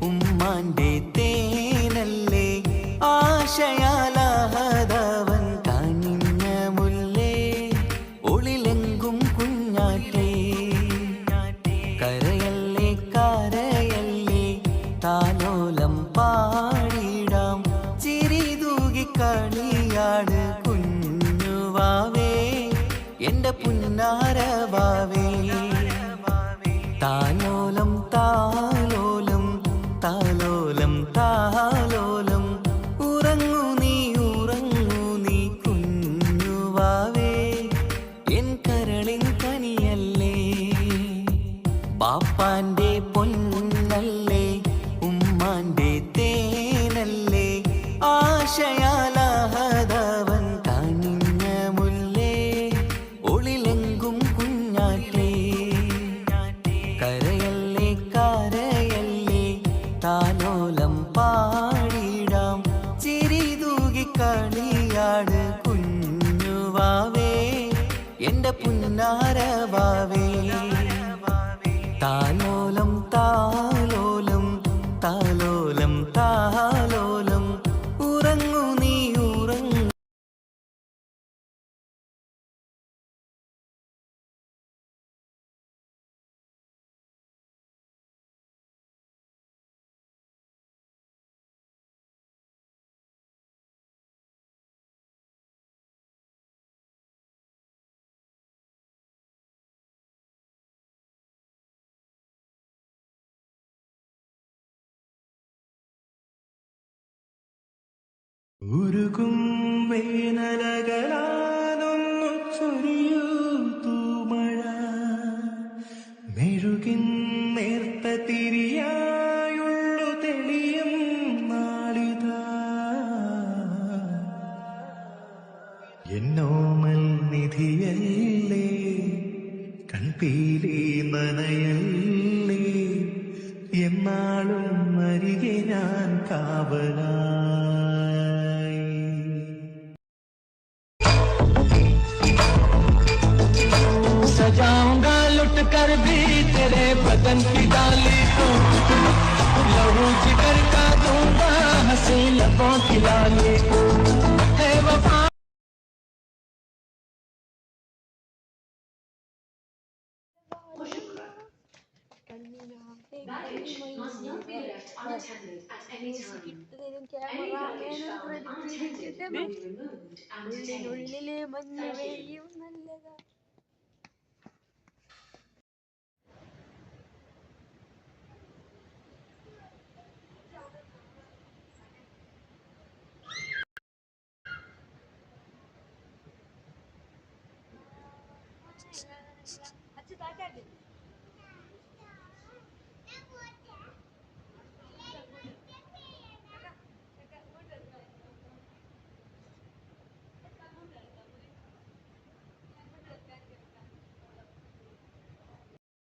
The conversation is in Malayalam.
ഉമ്മാന്റെ തേനല്ലേ ആശയാലാഹതവൻ കനിഞ്ഞ മുല്ലേ ഒളിലെങ്കും കുഞ്ഞാറ്റേ കരയല്ലേ കരയല്ലേ താലോലം പാടിടാം ചിരി തൂകി കളിയാട് കുഞ്ഞുവാവേ എന്റെ പുന്നാരവാവേ താലോലം താലോലം താലോലം താലോലം ഉറങ്ങൂ നീ കുഞ്ഞുവാവേ എൻ കരളിൻ കനിയല്ലേ ബാപ്പാന്റെ പൊന്നല്ലേ ഉമ്മാന്റെ തേനല്ലേ ആശയാലാഹതവൻ കനിഞ്ഞ മുല്ലേ ഒളിലെങ്കും കുഞ്ഞാറ്റേ കരയല്ലേ കരയല്ലേ താലോലം പാടിടാം ചിരി തൂകി കളിയാട് കുഞ്ഞുവാവേ എന്റെ പുന്നാരവാവേ താലോലം താലോലം താലോലം താലോലം ഉറങ്ങൂ നീ ഉറങ്ങൂ. ഉരുകും വേനലകലാനൊന്നു ചൊരിയൂ തൂമഴ മെഴുകിൻ നേർത്ത തിരിയായുള്ളു തെളിയും നാളിതാ എന്നോമൽ നിധിയല്ലേ കൺപീലി നനയല്ലേ എന്നാളും അരികെ ഞാൻ കാവലായി. सजाऊंगा लुट कर भी तेरे बदन की डाली को लहू जिगर का दूंगा हंसी लबों की लाली को है वफा. ഉള്ളിനുള്ളിലെ മഞ്ഞ് വെയ്യും നല്ലതാ. अच्छा